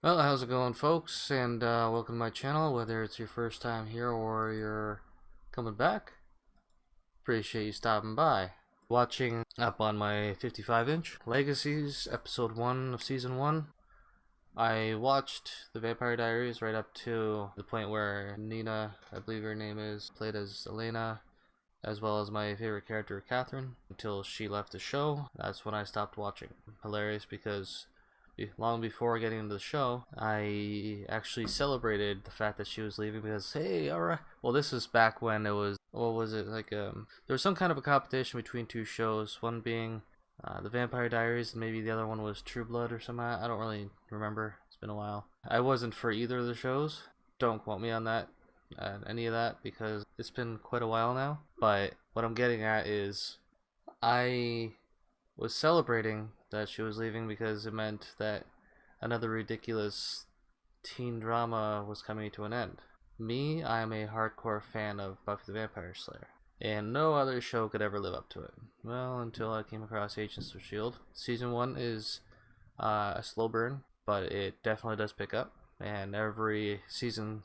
Well, how's it going, folks? And welcome to my channel, whether it's your first time here or you're coming back. Appreciate you stopping by. Watching up on my 55-inch Legacies, episode 1 of season 1. I watched The Vampire Diaries right up to the point where Nina, I believe her name is, played as Elena, as well as my favorite character, Catherine, until she left the show. That's when I stopped watching. Hilarious because long before getting into the show, I actually celebrated the fact that she was leaving because, hey, alright. Well, this is back when it was, what was it, like, there was some kind of a competition between two shows, one being The Vampire Diaries, and maybe the other one was True Blood or something. I don't really remember. It's been a while. I wasn't for either of the shows. Don't quote me on that, any of that, because it's been quite a while now. But what I'm getting at is, I was celebrating that she was leaving because it meant that another ridiculous teen drama was coming to an end. Me, I'm a hardcore fan of Buffy the Vampire Slayer, and no other show could ever live up to it. Well, until I came across Agents of S.H.I.E.L.D. Season 1 is a slow burn, but it definitely does pick up, and every season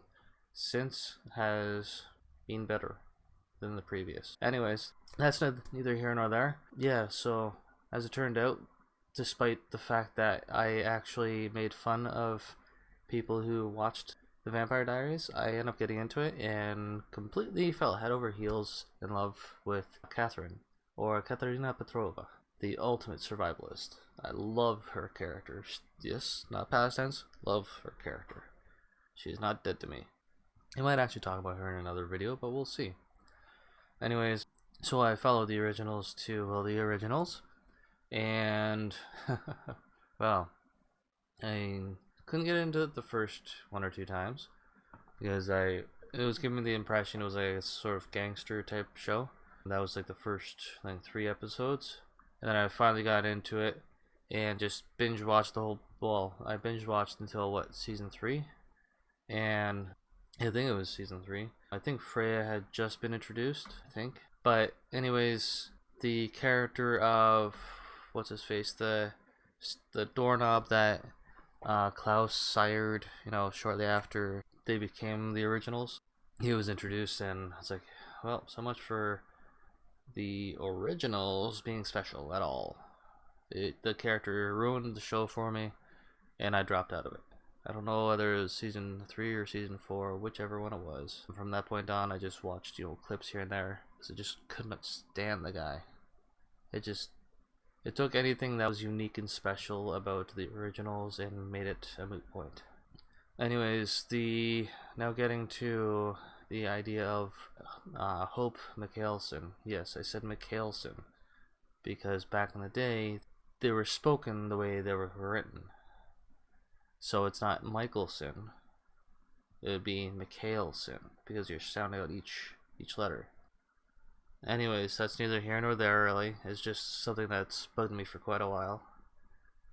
since has been better than the previous. Anyways, that's neither here nor there. Yeah, so as it turned out, despite the fact that I actually made fun of people who watched The Vampire Diaries, I ended up getting into it and completely fell head over heels in love with Catherine, or Katerina Petrova, the ultimate survivalist. I love her character. Yes, not past tense, love her character. She's not dead to me. I might actually talk about her in another video, but we'll see. Anyways, so I followed the originals to, well, the originals, and well, I couldn't get into it the first one or two times because it was giving me the impression it was like a sort of gangster type show. That was like the first like 3 episodes, and then I finally got into it and just binge watched the whole. Well, I binge watched until what, season 3, and I think it was season 3. I think Freya had just been introduced, I think. But anyways, the character of what's his face, the doorknob that Klaus sired, shortly after they became the originals, he was introduced, and it's like, well, so much for the originals being special at all. The character ruined the show for me, and I dropped out of it. I don't know whether it was season 3 or season 4, whichever one it was. From that point on, I just watched, clips here and there, because I just couldn't stand the guy. It took anything that was unique and special about the originals and made it a moot point. Anyways, now getting to the idea of Hope Mikaelson. Yes, I said Mikaelson because back in the day, they were spoken the way they were written. So it's not Mikaelson. It would be Mikaelson because you're sounding out each letter. Anyways, that's neither here nor there really. It's just something that's bugged me for quite a while.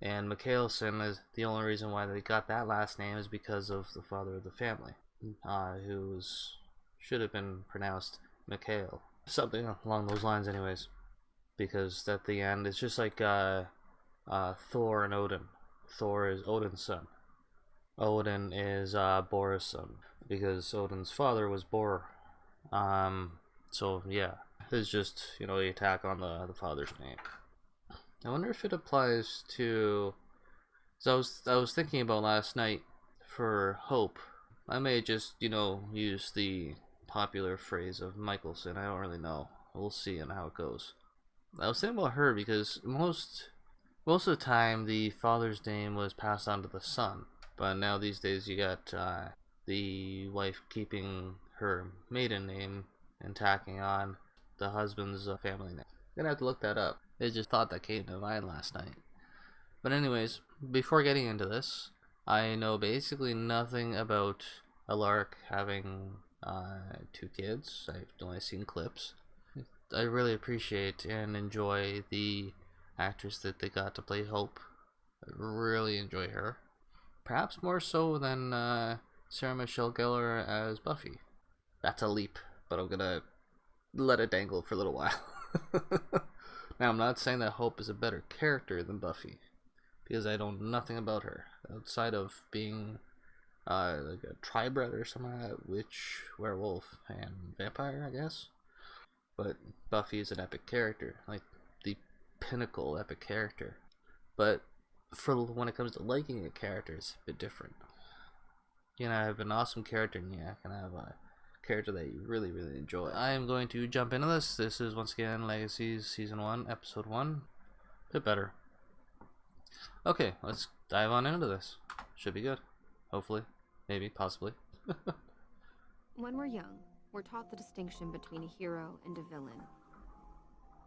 And Mikaelson is the only reason why they got that last name is because of the father of the family, who should have been pronounced Mikael. Something along those lines anyways. Because at the end, it's just like Thor and Odin. Thor is Odin's son. Odin is Bor's son, because Odin's father was Bor. So yeah, it's just, the attack on the father's name. I wonder if it applies to. So I was thinking about last night for Hope. I may just use the popular phrase of Mikaelson. I don't really know. We'll see on how it goes. I was thinking about her because most of the time the father's name was passed on to the son, but now these days you got the wife keeping her maiden name and tacking on the husband's family name. I'm gonna have to look that up. I just thought that came to mind last night. But anyways, before getting into this, I know basically nothing about Alaric having 2 kids. I've only seen clips. I really appreciate and enjoy the actress that they got to play Hope. I really enjoy her. Perhaps more so than Sarah Michelle Gellar as Buffy. That's a leap, but I'm gonna let it dangle for a little while. Now, I'm not saying that Hope is a better character than Buffy, because I know nothing about her outside of being like a tri-bred or something like that, witch, werewolf, and vampire, I guess. But Buffy is an epic character, like the pinnacle epic character. But for when it comes to liking a character, it's a bit different. You can have an awesome character, and yeah, can have a character that you really, really enjoy. I am going to jump into this. This is once again Legacies Season 1, Episode 1. A bit better. Okay, let's dive on into this. Should be good. Hopefully. Maybe. Possibly. When we're young, we're taught the distinction between a hero and a villain.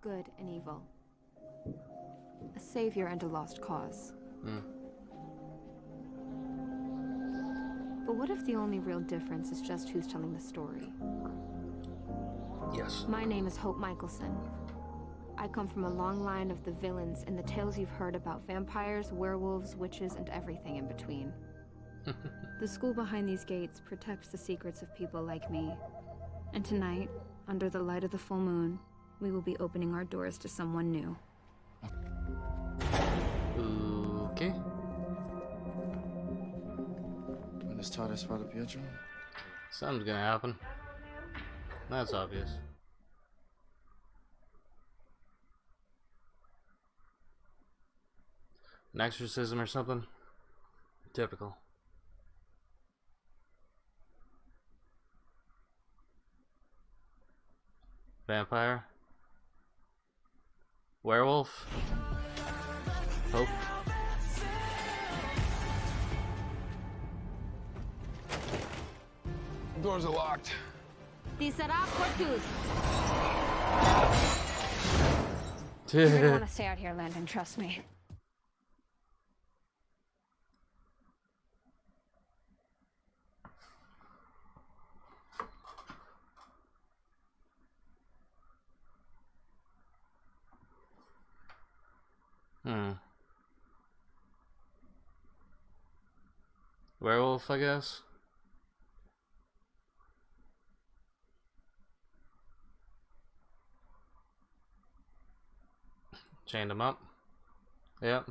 Good and evil. A savior and a lost cause. But what if the only real difference is just who's telling the story? Yes. My name is Hope Mikaelson. I come from a long line of the villains in the tales you've heard about vampires, werewolves, witches, and everything in between. The school behind these gates protects the secrets of people like me. And tonight, under the light of the full moon, we will be opening our doors to someone new. Okay. When is Tata Spada Pietro? Something's gonna happen. That's obvious. An exorcism or something? Typical. Vampire? Werewolf? Hope? Doors are locked. These are portus. You're gonna want to stay out here, Landon. Trust me. Werewolf, I guess. Chained him up. Yep.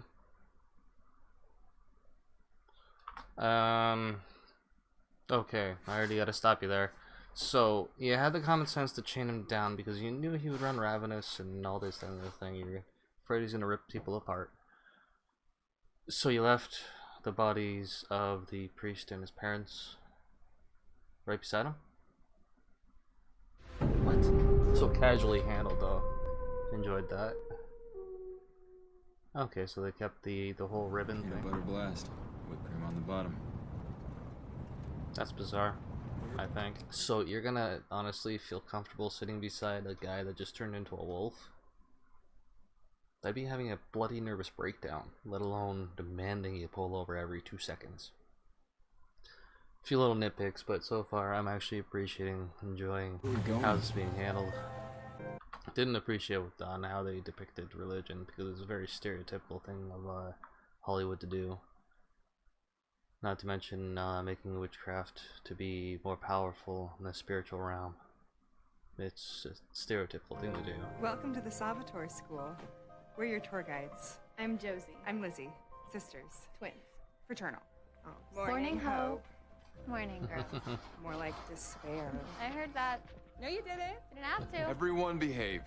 Okay, I already gotta stop you there. So, you had the common sense to chain him down because you knew he would run ravenous and all this and the thing. You're afraid he's gonna rip people apart. So you left the bodies of the priest and his parents right beside him? What? So casually handled though. Enjoyed that. Okay, so they kept the whole ribbon Peanut thing. butter blast. Whipped cream on the bottom. That's bizarre, I think. So you're gonna honestly feel comfortable sitting beside a guy that just turned into a wolf? I'd be having a bloody nervous breakdown, let alone demanding you pull over every 2 seconds. A few little nitpicks, but so far I'm actually appreciating, enjoying how this is being handled. Didn't appreciate on how they depicted religion because it's a very stereotypical thing of Hollywood to do. Not to mention making witchcraft to be more powerful in the spiritual realm. It's a stereotypical thing to do. Welcome to the Salvatore School. We're your tour guides. I'm Josie. I'm Lizzie. Sisters. Twins. Fraternal. Oh, Morning, Hope. Morning, girl. More like despair. I heard that. No, you didn't. Didn't have to. Everyone behave.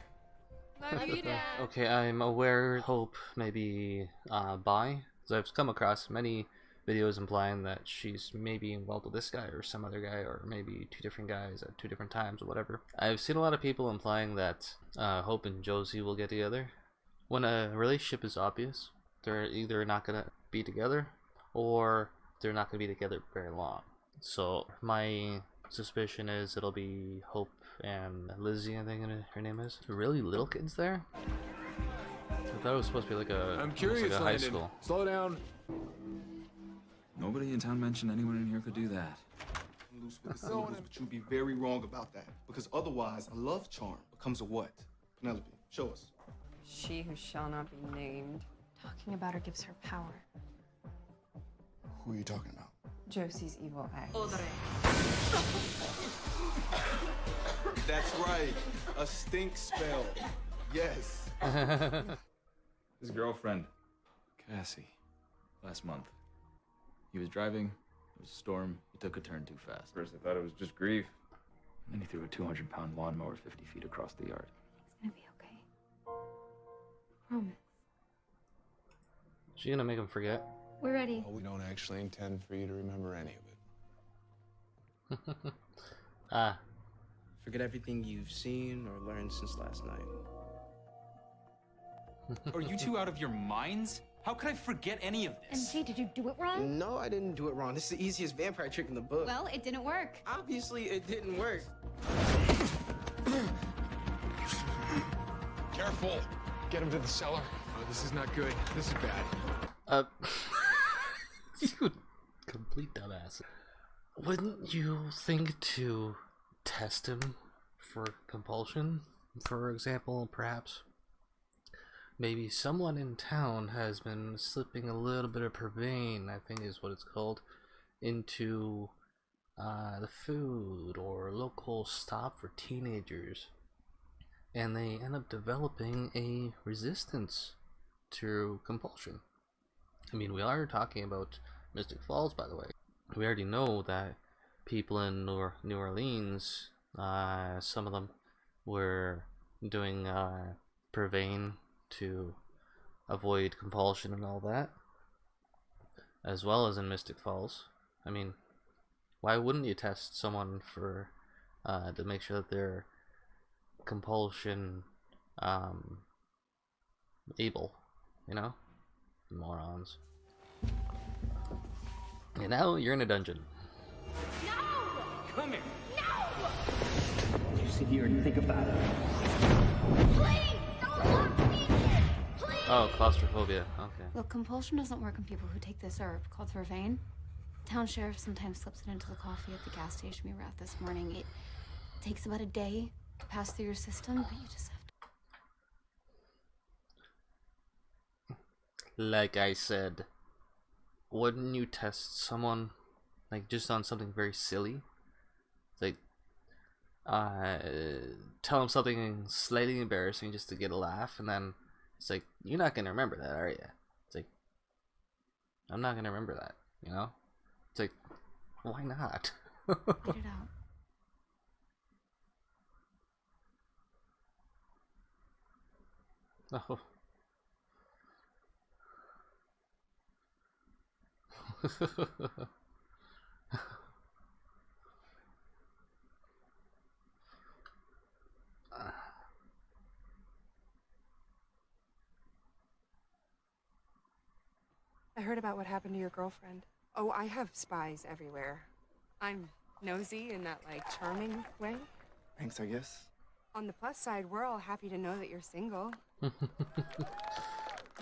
Love you, Dad. Okay, I'm aware Hope may be bi, because I've come across many videos implying that she's maybe involved with this guy or some other guy, or maybe 2 different guys at 2 different times or whatever. I've seen a lot of people implying that Hope and Josie will get together. When a relationship is obvious, they're either not gonna be together or they're not gonna be together very long. So my suspicion is it'll be Hope and Lizzie, I think her name is. Really little kids there? I thought it was supposed to be like a, I'm curious, like a high Landon. school. Slow down. Nobody in town mentioned anyone in here could do that. Loose with the syllables, but you'd be very wrong about that. Because otherwise, a love charm becomes a what? Penelope, show us. She who shall not be named. Talking about her gives her power. Who are you talking about? Josie's evil ex. That's right. A stink spell. Yes. His girlfriend, Cassie. Last month. He was driving, it was a storm, he took a turn too fast. First, I thought it was just grief. And he threw a 200-pound lawnmower 50 feet across the yard. It's gonna be okay. Promise. She's gonna make him forget. We're ready. Well, we don't actually intend for you to remember any of it. Ah, Forget everything you've seen or learned since last night. Are you two out of your minds? How could I forget any of this? MJ, did you do it wrong? No, I didn't do it wrong. This is the easiest vampire trick in the book. Well, it didn't work. Obviously, it didn't work. Careful! Get him to the cellar. Oh, this is not good. This is bad. you complete dumbass. Wouldn't you think to test him for compulsion, for example, perhaps? Maybe someone in town has been slipping a little bit of purvane, I think is what it's called, into the food or local stop for teenagers, and they end up developing a resistance to compulsion. I mean, we are talking about Mystic Falls, by the way. We already know that people in New Orleans, some of them were doing purvane to avoid compulsion and all that, as well as in Mystic Falls. I mean, why wouldn't you test someone for to make sure that they're compulsion able, you know? Morons. And now you're in a dungeon. Come here! You sit here and think about it. Oh, claustrophobia. Okay. Look, compulsion doesn't work on people who take this herb called vervain. Town sheriff sometimes slips it into the coffee at the gas station we were at this morning. It takes about a day to pass through your system, but you just have to. Like I said, wouldn't you test someone like just on something very silly? Like tell them something slightly embarrassing just to get a laugh, and then it's like, you're not gonna remember that, are you? It's like, I'm not gonna remember that, you know? It's like, why not? Wait it out. Oh. I heard about what happened to your girlfriend. Oh, I have spies everywhere. I'm nosy in that, like, charming way. Thanks, I guess. On the plus side, we're all happy to know that you're single.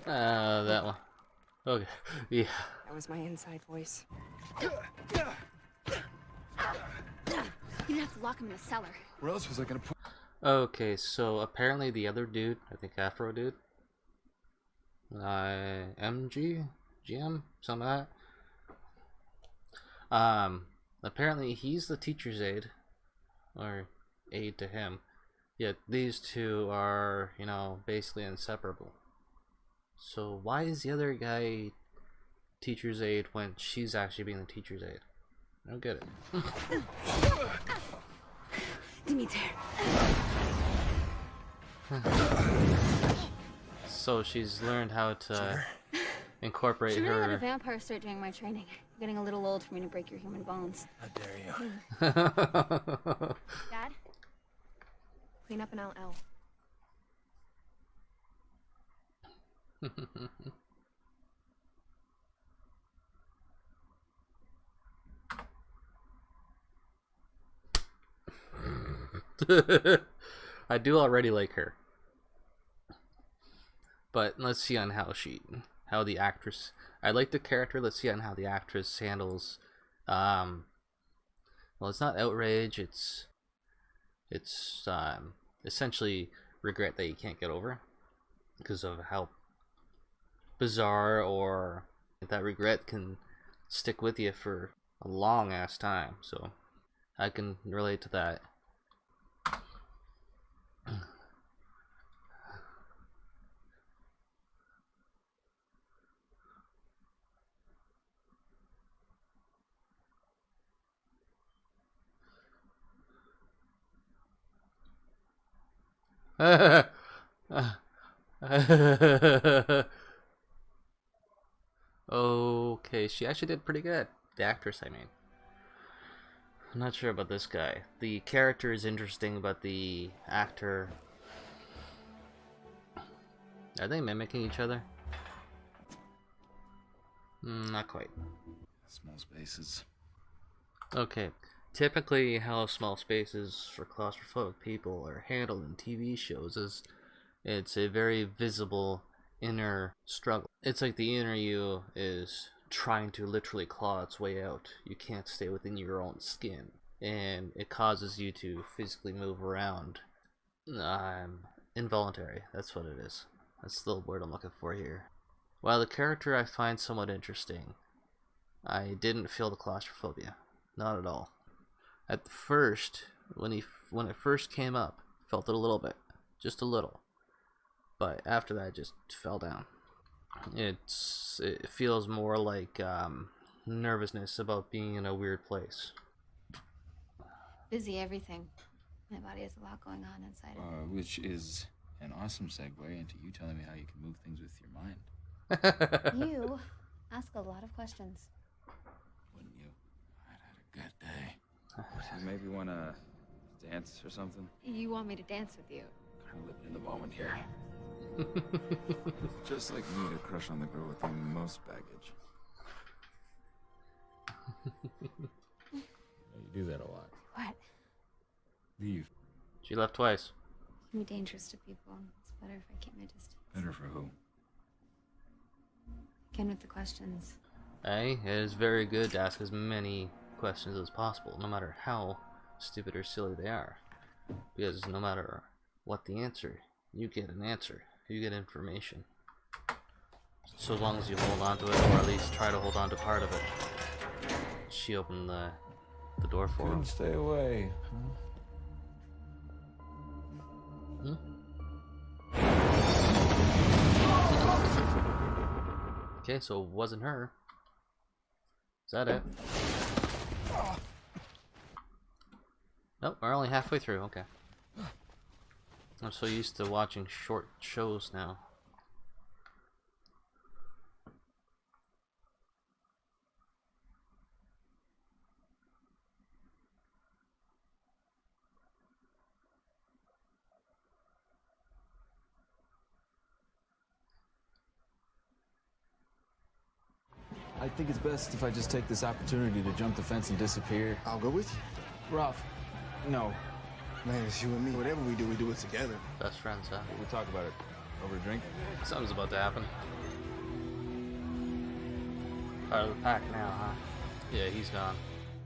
That one. Okay, yeah. That was my inside voice. You have to lock him in the cellar. Where else was I gonna put? Okay, so apparently the other dude, I think Afro dude, GM, some of that. Apparently he's the teacher's aide, or aide to him. Yet these two are, you know, basically inseparable. So why is the other guy teacher's aide when she's actually being the teacher's aide? I don't get it. Dimitri. So she's learned how to incorporate Should really let a her. vampire start doing my training. You're getting a little old for me to break your human bones. How dare you? Dad? Clean up an LL. I do already like her, but let's see on how the actress. I like the character. Let's see on how the actress handles. Well, it's not outrage. It's essentially regret that you can't get over because of how bizarre, or that regret can stick with you for a long ass time. So I can relate to that. Okay, she actually did pretty good. The actress, I mean. I'm not sure about this guy. The character is interesting, but the actor... Are they mimicking each other? Not quite. Small spaces. Okay. Typically, how small spaces for claustrophobic people are handled in TV shows is it's a very visible inner struggle. It's like the inner you is trying to literally claw its way out. You can't stay within your own skin, and it causes you to physically move around. Involuntary, that's what it is. That's the word I'm looking for here. While the character I find somewhat interesting, I didn't feel the claustrophobia. Not at all. At first, when it first came up, felt it a little bit. Just a little. But after that, it just fell down. It feels more like nervousness about being in a weird place. Busy everything. My body has a lot going on inside of it. Which is an awesome segue into you telling me how you can move things with your mind. You ask a lot of questions. Wouldn't you? I'd had a good day. You maybe want to dance or something? You want me to dance with you? Kind of living in the moment here. Just like me to crush on the girl with the most baggage. You do that a lot. What? Leave. She left twice. It can be dangerous to people. It's better if I keep my distance. Better for who? Again with the questions. Hey, it is very good to ask as many questions as possible, no matter how stupid or silly they are. Because no matter what the answer, you get an answer. You get information. So as long as you hold on to it, or at least try to hold on to part of it. She opened the door for him. Stay away, huh? Okay, so it wasn't her. Is that it? Nope, we're only halfway through, okay. I'm so used to watching short shows now. I think it's best if I just take this opportunity to jump the fence and disappear. I'll go with you. Ralph, no. Man, it's you and me. Whatever we do it together. Best friends, huh? We'll talk about it over a drink. Something's about to happen. Part of the pack now, huh? Yeah, he's gone.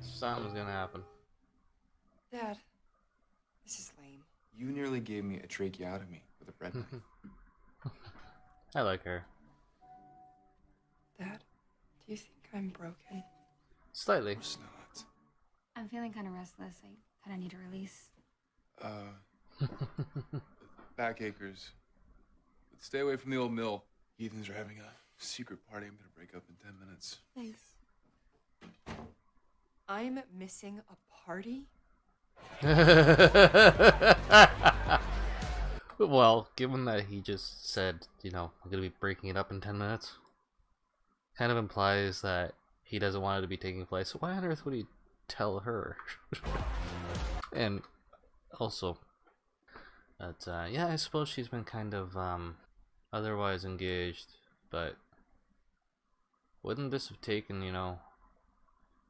Something's gonna happen. Dad, this is lame. You nearly gave me a tracheotomy with a bread knife. I like her. Dad, do you think I'm broken? Slightly. It's not. I'm feeling kind of restless. I kind of need a release. Back acres. But stay away from the old mill. Heathens are having a secret party. I'm gonna break up in 10 minutes. Thanks. I'm missing a party? Well, given that he just said, you know, I'm gonna be breaking it up in 10 minutes, kind of implies that he doesn't want it to be taking place. So why on earth would he tell her? And also, but yeah, I suppose she's been kind of otherwise engaged, but wouldn't this have taken, you know,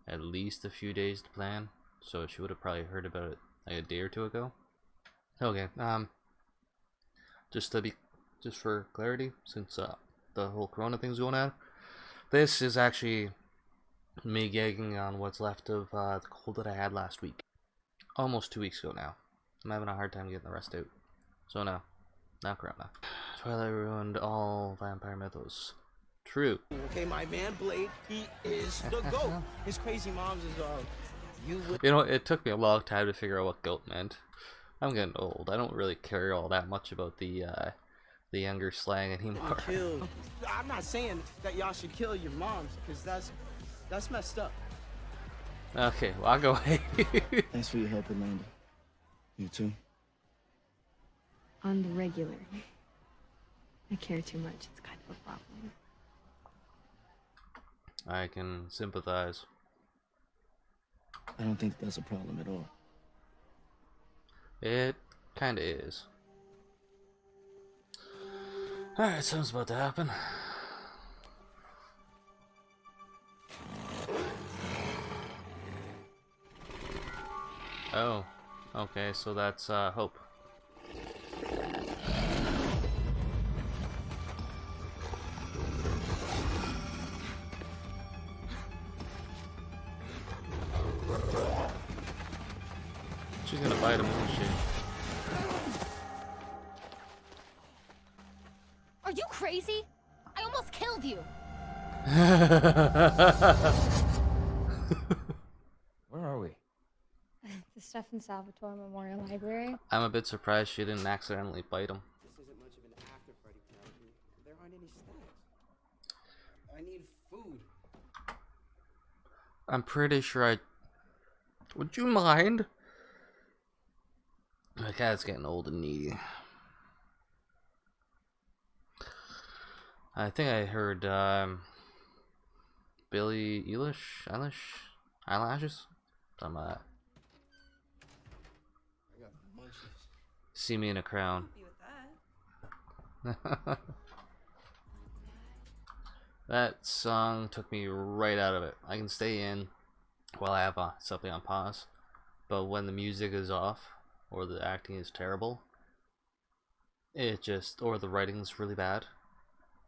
at least a few days to plan? So she would have probably heard about it like a day or two ago. Okay, just for clarity, since the whole corona thing's going on, this is actually me gagging on what's left of the cold that I had last week. Almost 2 weeks ago now. I'm having a hard time getting the rest out. So no, not corona. Twilight ruined all vampire mythos. True. Okay, my man Blade, he is the GOAT. His crazy mom's is You know, it took me a long time to figure out what goat meant. I'm getting old. I don't really care all that much about the younger slang anymore. I'm not saying that y'all should kill your moms, because that's messed up. Okay, well, I'll go away. Thanks for your help, Amanda. You too. On the regular. I care too much. It's kind of a problem. I can sympathize. I don't think that's a problem at all. It kinda is. Alright, something's about to happen. Oh, okay, so that's Hope. She's gonna bite him, isn't she? Are you crazy? I almost killed you. Where are we? The Stefan Salvatore Memorial Library. I'm a bit surprised she didn't accidentally bite him. This isn't much of an after party party. There aren't any snacks. I need food. I'm pretty sure I... Would you mind? My cat's getting old and needy. I think I heard Billie Eilish? Something like that. I got the munchies. See me in a crown. That song took me right out of it. I can stay in while I have something on pause, but when the music is off or the acting is terrible, it just, or the writing's really bad,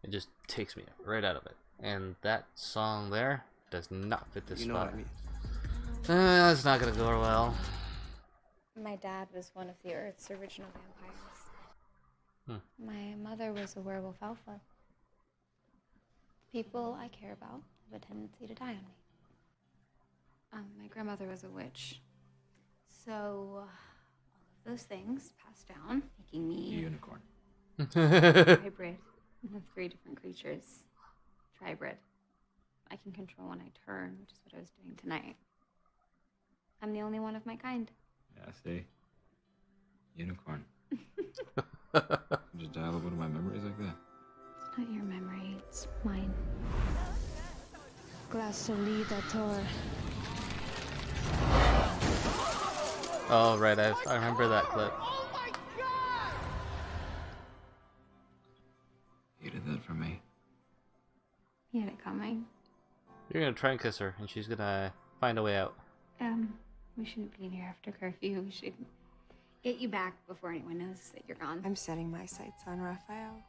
it just takes me right out of it. And that song there does not fit this You know spot. what I mean? That's not gonna go well. My dad was one of the Earth's original vampires. My mother was a werewolf alpha. People I care about have a tendency to die on me. My grandmother was a witch. So, all of those things passed down, making me Unicorn. a hybrid of 3 different creatures. Tribrid. I can control when I turn, which is what I was doing tonight. I'm the only one of my kind. Yeah, see? Unicorn. Just dial up one of my memories like that. It's not your memory, it's mine. Glaciolidator. Oh right, I remember that clip. You did that for me. You had it coming. You're gonna try and kiss her, and she's gonna find a way out. We shouldn't be in here after curfew. We should get you back before anyone knows that you're gone. I'm setting my sights on Raphael.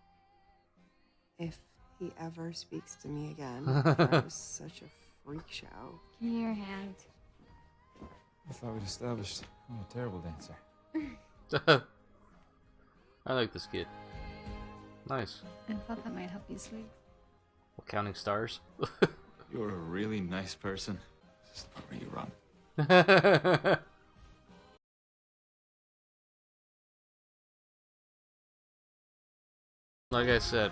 If he ever speaks to me again, that was such a freak show. Give me your hand. I thought we'd established I'm a terrible dancer. I like this kid. Nice. I thought that might help you sleep. Counting stars. You're a really nice person. Just where you run. Like I said,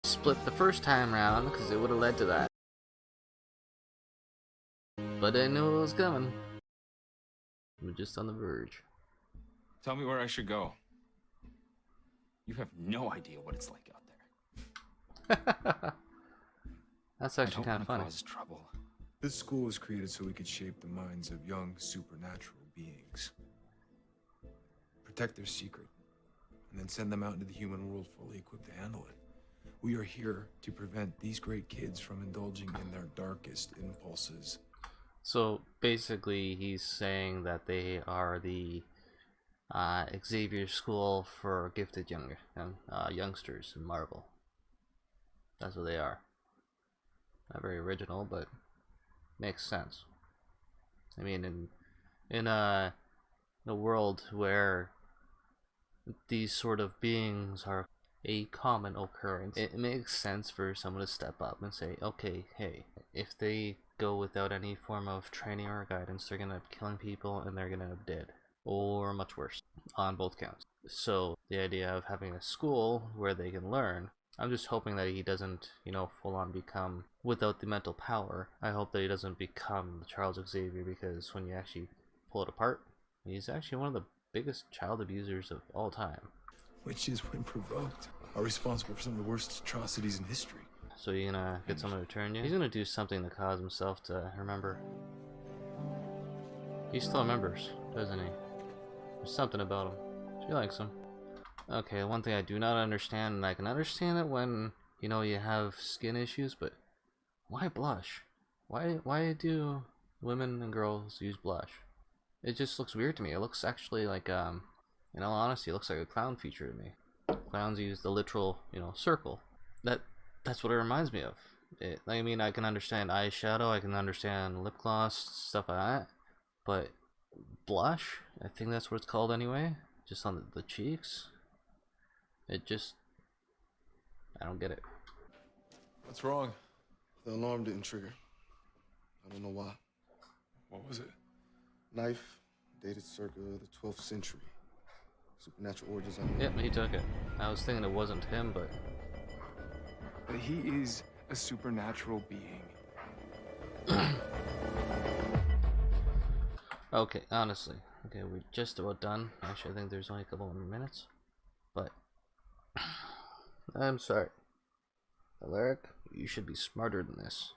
split the first time round because it would have led to that. But I knew it was coming. We're just on the verge. Tell me where I should go. You have no idea what it's like out there. That's actually kind of funny. Cause trouble. This school was created so we could shape the minds of young supernatural beings. Protect their secret, and then send them out into the human world fully equipped to handle it. We are here to prevent these great kids from indulging in their darkest impulses. So basically, he's saying that they are the Xavier School for gifted youngsters in Marvel. That's what they are. Not very original, but makes sense. I mean, in a world where these sort of beings are a common occurrence, it makes sense for someone to step up and say, okay, hey, if they go without any form of training or guidance, they're gonna end up killing people and they're gonna end up dead, or much worse, on both counts. So the idea of having a school where they can learn, I'm just hoping that he doesn't, full on become, without the mental power, I hope that he doesn't become the Charles Xavier, because when you actually pull it apart, he's actually one of the biggest child abusers of all time. Witches, when provoked, are responsible for some of the worst atrocities in history. So you gonna get someone to turn you? He's gonna do something to cause himself to remember. He still remembers, doesn't he? There's something about him. She likes him. Okay, one thing I do not understand, and I can understand it when, you know, you have skin issues, but why blush? Why do women and girls use blush? It just looks weird to me. It looks actually like, in all honesty, it looks like a clown feature to me. Clowns use the literal, you know, circle. That's what it reminds me of. I mean, I can understand eyeshadow, I can understand lip gloss, stuff like that, but blush, I think that's what it's called anyway, just on the cheeks. It just, I don't get it. What's wrong? The alarm didn't trigger. I don't know why. What was it? Knife, dated circa the 12th century. Supernatural origins on it. Yep, he took it. I was thinking it wasn't him, but But he is a supernatural being. okay, honestly. Okay, we're just about done. Actually, I think there's only a couple more minutes. But I'm sorry. Alaric, you should be smarter than this.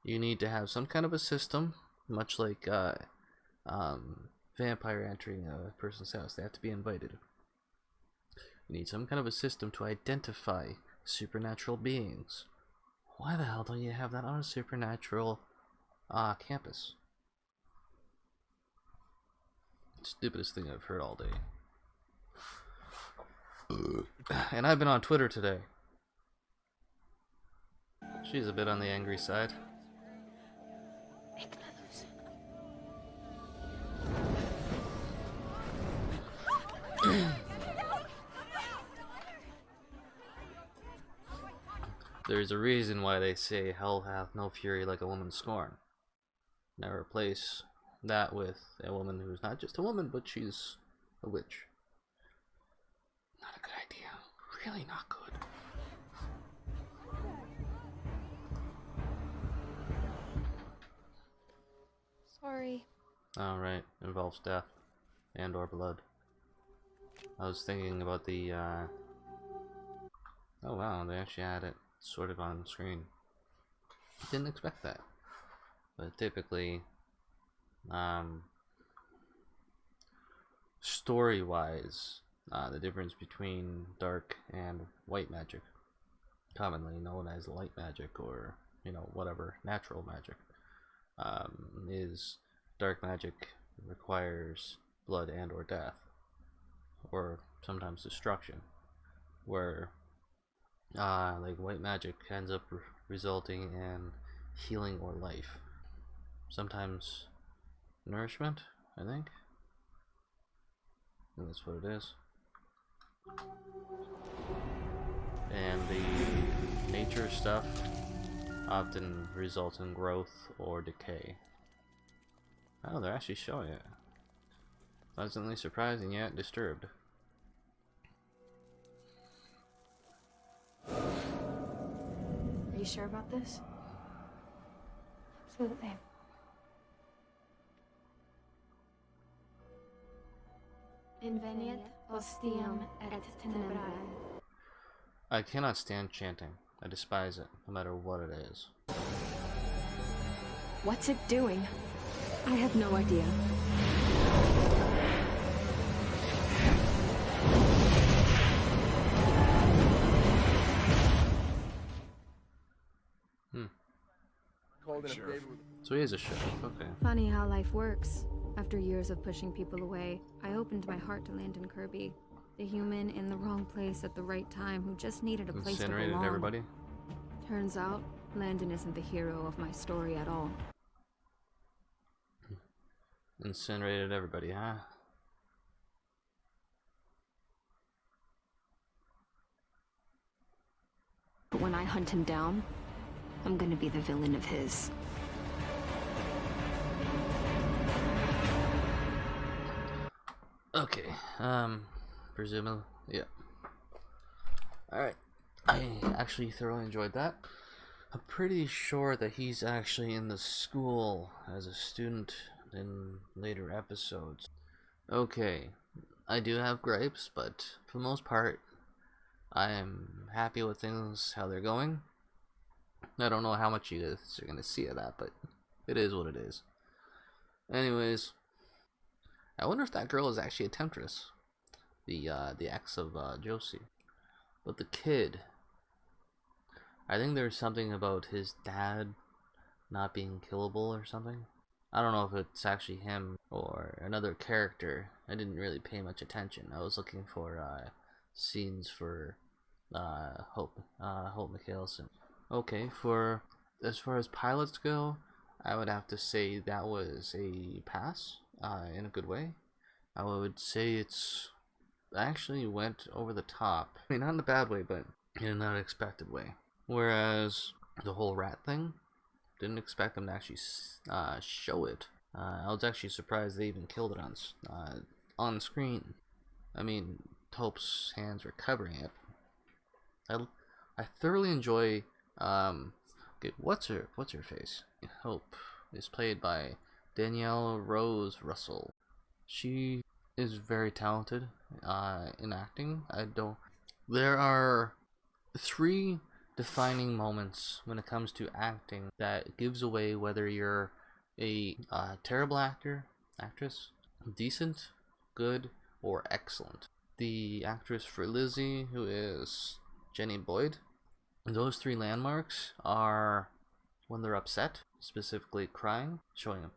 You need to have some kind of a system, much like vampire entering a person's house. They have to be invited. You need some kind of a system to identify supernatural beings. Why the hell don't you have that on a supernatural campus? Stupidest thing I've heard all day. And I've been on Twitter today. She's a bit on the angry side. There's a reason why they say hell hath no fury like a woman scorned. Now replace that with a woman who's not just a woman, but she's a witch. Not a good idea. Really not good. Sorry. Alright, involves death and or blood. I was thinking about the oh wow, they actually had it sort of on screen. Didn't expect that. But typically, story-wise, the difference between dark and white magic, commonly known as light magic or, you know, whatever, natural magic, is dark magic requires blood and or death, or sometimes destruction, where like white magic ends up resulting in healing or life, sometimes nourishment, I think that's what it is. And the nature stuff often results in growth or decay. Oh, they're actually showing it. Pleasantly surprising yet disturbed. Are you sure about this? Absolutely. Inveniet ostium et tenebrae. I cannot stand chanting. I despise it, no matter what it is. What's it doing? I have no idea. So he is a sheriff, okay. Funny how life works. After years of pushing people away, I opened my heart to Landon Kirby, the human in the wrong place at the right time who just needed a place to Incinerated belong. everybody? Turns out, Landon isn't the hero of my story at all. Incinerated everybody, huh? But when I hunt him down, I'm gonna be the villain of his. Okay, presumably, yeah. Alright, I actually thoroughly enjoyed that. I'm pretty sure that he's actually in the school as a student in later episodes. Okay, I do have gripes, but for the most part, I am happy with things, how they're going. I don't know how much you guys are going to see of that, but it is what it is. Anyways, I wonder if that girl is actually a temptress. The ex of Josie. But the kid, I think there's something about his dad not being killable or something. I don't know if it's actually him or another character. I didn't really pay much attention. I was looking for scenes for Hope Mikaelson. Okay, for as far as pilots go, I would have to say that was a pass in a good way. I would say it's actually went over the top. I mean, not in a bad way, but in an unexpected way. Whereas the whole rat thing, didn't expect them to actually show it. I was actually surprised they even killed it on screen. I mean, Hope's hands were covering it. I thoroughly enjoy. Okay, what's her face? Hope is played by Danielle Rose Russell. She is very talented in acting. There are 3 defining moments when it comes to acting that gives away whether you're a terrible actress, decent, good, or excellent. The actress for Lizzie, who is Jenny Boyd, those 3 landmarks are when they're upset, specifically crying, showing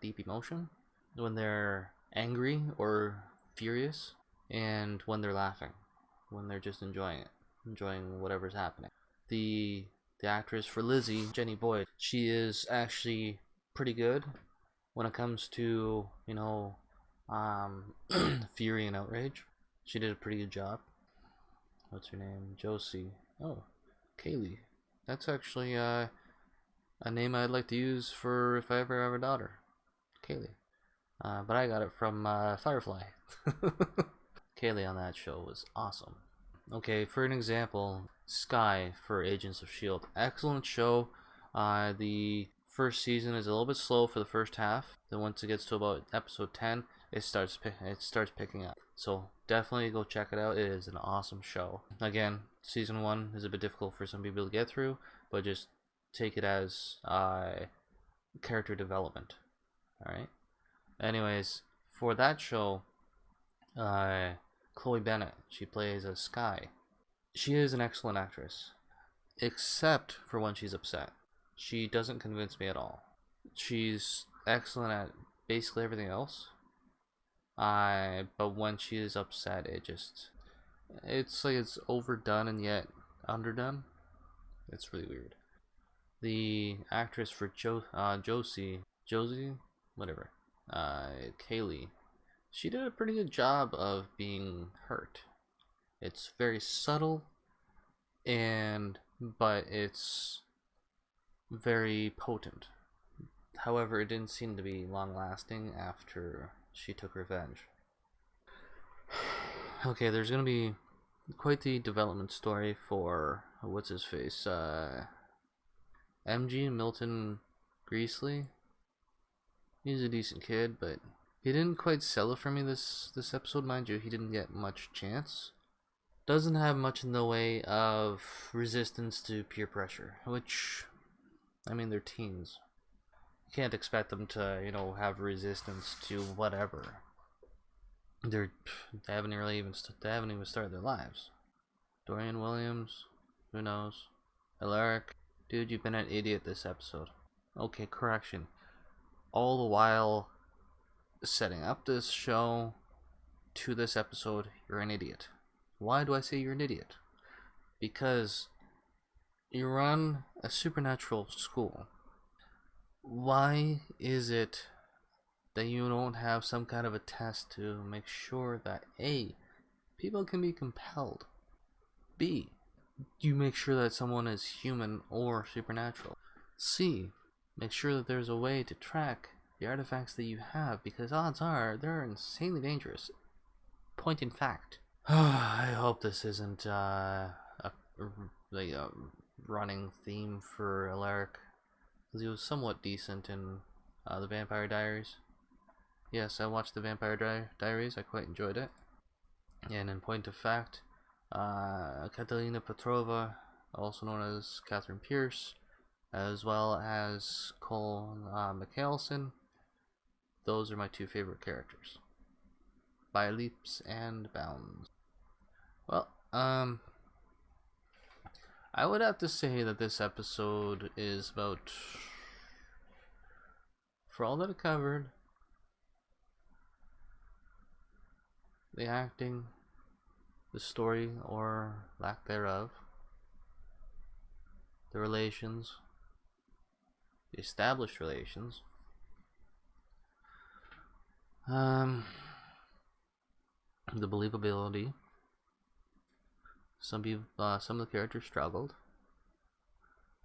deep emotion, when they're angry or furious, and when they're laughing, when they're just enjoying whatever's happening. The actress for Lizzie, Jenny Boyd, she is actually pretty good when it comes to, you know, fury and outrage. She did a pretty good job. What's her name? Josie. Oh, Kaylee. That's actually a name I'd like to use for if I ever have a daughter. Kaylee. But I got it from Firefly. Kaylee on that show was awesome. Okay, for an example, Sky for Agents of S.H.I.E.L.D. Excellent show. The first season is a little bit slow for the first half. Then once it gets to about episode 10, it starts picking up. So definitely go check it out. It is an awesome show. Again, season 1 is a bit difficult for some people to get through, but just take it as character development. Alright? Anyways, for that show, Chloe Bennett, she plays as Sky. She is an excellent actress, except for when she's upset. She doesn't convince me at all. She's excellent at basically everything else. But when she is upset, it's like it's overdone and yet underdone. It's really weird. The actress for Josie, whatever, Kaylee, she did a pretty good job of being hurt. It's very subtle, but it's very potent. However, it didn't seem to be long lasting after she took revenge. Okay, there's gonna be quite the development story for what's his face, MG Milton Greasley. He's a decent kid, but he didn't quite sell it for me this episode, mind you. He didn't get much chance. Doesn't have much in the way of resistance to peer pressure, which, I mean, they're teens. You can't expect them to, you know, have resistance to whatever. They haven't even started their lives. Dorian Williams, who knows? Alaric, dude, you've been an idiot this episode. Okay, correction. All the while setting up this show to this episode, you're an idiot. Why do I say you're an idiot? Because you run a supernatural school. Why is it that you don't have some kind of a test to make sure that A, people can be compelled, B, you make sure that someone is human or supernatural, C, make sure that there's a way to track the artifacts that you have, because odds are they're insanely dangerous. Point in fact. I hope this isn't a running theme for Alaric, because he was somewhat decent in the Vampire Diaries. yes, I watched the Vampire Diaries. I quite enjoyed it. And in point of fact, Catalina Petrova, also known as Catherine Pierce, as well as Cole Mikaelson, those are my two favorite characters, by leaps and bounds. Well, I would have to say that this episode is about, for all that it covered, the acting, the story or lack thereof, the relations, the established relations, the believability. Some of the characters struggled.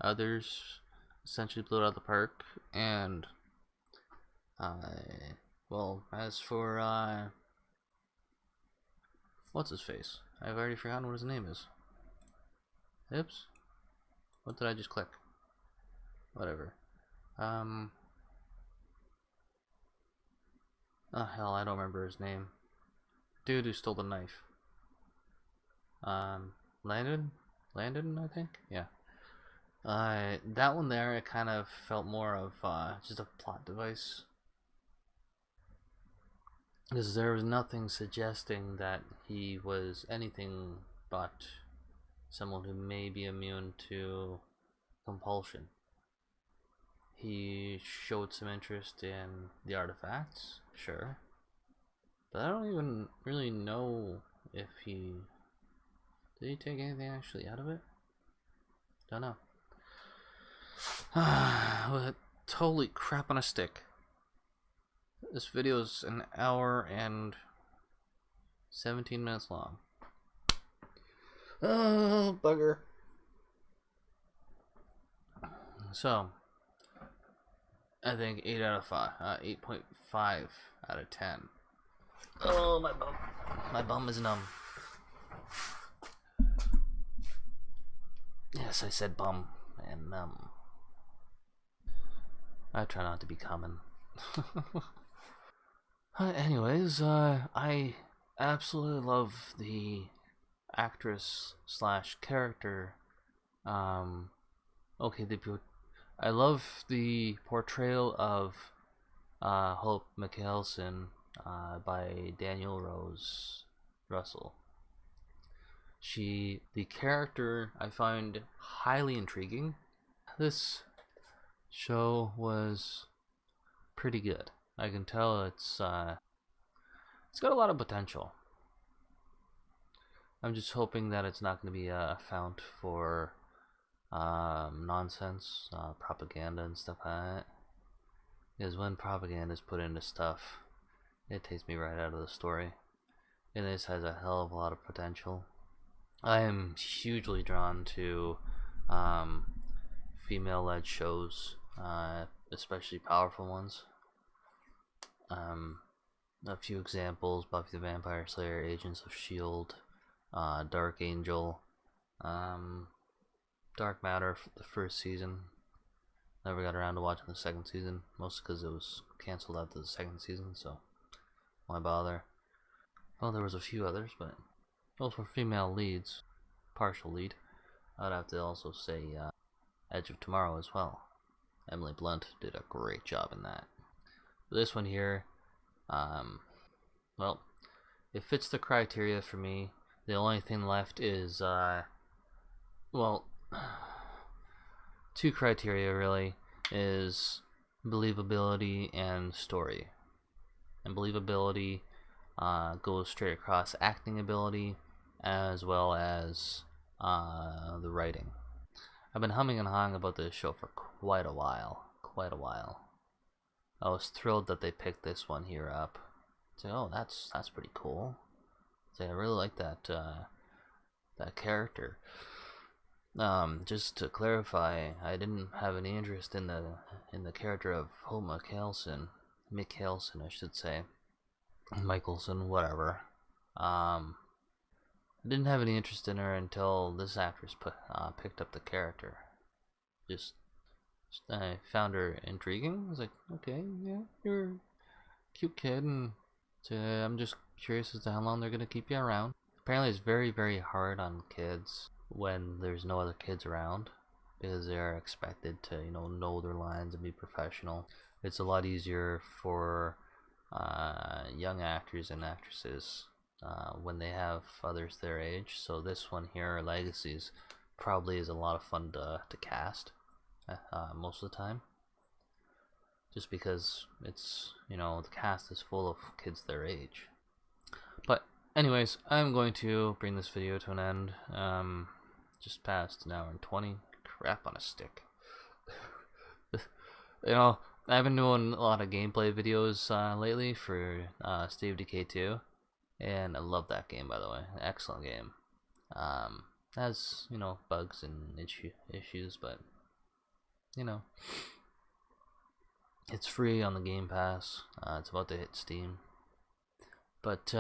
Others essentially blew it out of the park. And well, as for what's his face? I've already forgotten what his name is. Oops. What did I just click? Whatever. Oh hell, I don't remember his name. Dude who stole the knife. Landon, I think. Yeah. That one there, it kind of felt more of just a plot device, because there was nothing suggesting that he was anything but someone who may be immune to compulsion. He showed some interest in the artifacts, sure, but I don't even really know if did he take anything actually out of it? Don't know. Totally crap on a stick. This video is an hour and 17 minutes long. Oh, bugger. So, I think 8 out of 5. 8.5 out of 10. Oh, my bum. My bum is numb. Yes, I said bum and numb. I try not to be common. Anyways, I absolutely love the actress slash character. Okay, I love the portrayal of Hope Mikaelson by Daniel Rose Russell. The character I find highly intriguing. This show was pretty good. I can tell it's got a lot of potential. I'm just hoping that it's not going to be a fount for nonsense, propaganda and stuff like that. Because when propaganda is put into stuff, it takes me right out of the story. And this has a hell of a lot of potential. I am hugely drawn to female-led shows, especially powerful ones. A few examples: Buffy the Vampire Slayer, Agents of S.H.I.E.L.D., Dark Angel, Dark Matter, the first season. Never got around to watching the second season, mostly because it was cancelled after the second season, so why bother? Well, there was a few others, but those were female leads, partial lead. I'd have to also say Edge of Tomorrow as well. Emily Blunt did a great job in that. This one here, well, it fits the criteria for me. The only thing left is, well, two criteria really, is believability and story. And believability goes straight across acting ability as well as the writing. I've been humming and hawing about this show for quite a while. I was thrilled that they picked this one here up. So, oh, that's pretty cool. So I really like that that character. Just to clarify, I didn't have any interest in the character of Hope Mikaelson, I should say, Mikaelson, whatever. I didn't have any interest in her until this actress picked up the character. I found her intriguing. I was like, okay, yeah, you're cute kid, and I'm just curious as to how long they're gonna keep you around. Apparently, it's very, very hard on kids when there's no other kids around, because they're expected to, you know their lines and be professional. It's a lot easier for young actors and actresses when they have others their age. So this one here, Legacies, probably is a lot of fun to cast most of the time, just because it's, the cast is full of kids their age. But anyways, I'm going to bring this video to an end. Just past an hour and 20. Crap on a stick. I've been doing a lot of gameplay videos lately for State of Decay 2, and I love that game, by the way. Excellent game. Has, bugs and issues, but it's free on the Game Pass. It's about to hit Steam. But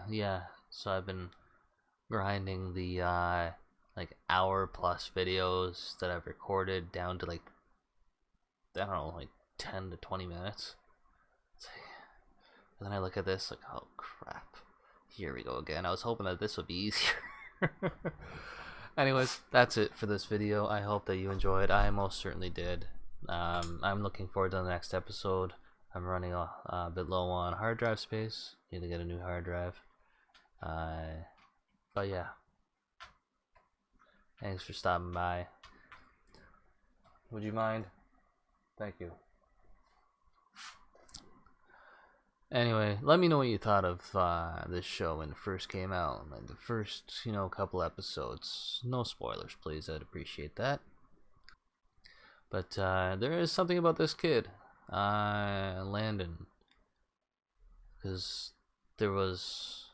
yeah, so I've been grinding the like hour-plus videos that I've recorded down to, like, I don't know, like 10 to 20 minutes. And then I look at this like, oh crap, here we go again. I was hoping that this would be easier. Anyways, that's it for this video. I hope that you enjoyed. I most certainly did. I'm looking forward to the next episode. I'm running a bit low on hard drive space. Need to get a new hard drive. But yeah, thanks for stopping by. Would you mind? Thank you. Anyway, let me know what you thought of this show when it first came out. Like the first, couple episodes. No spoilers, please. I'd appreciate that. But there is something about this kid, Landon, because there was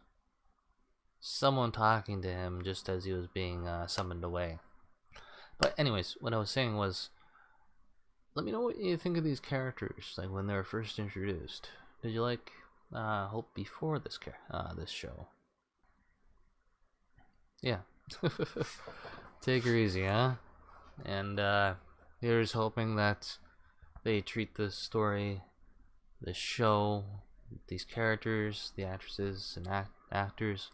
someone talking to him just as he was being summoned away. But anyways, what I was saying was, let me know what you think of these characters, like when they were first introduced. Did you like Hope before this show? Yeah. Take her easy, huh? And here's hoping that they treat this story, this show, these characters, the actresses and actors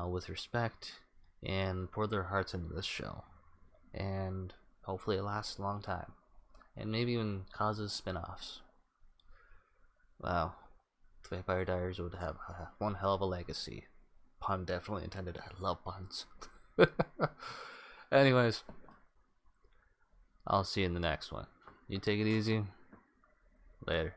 with respect, and pour their hearts into this show. And hopefully it lasts a long time. And maybe even causes spin-offs. Wow. Vampire Diaries would have one hell of a legacy. Pun definitely intended. I love puns. Anyways, I'll see you in the next one. You take it easy. Later.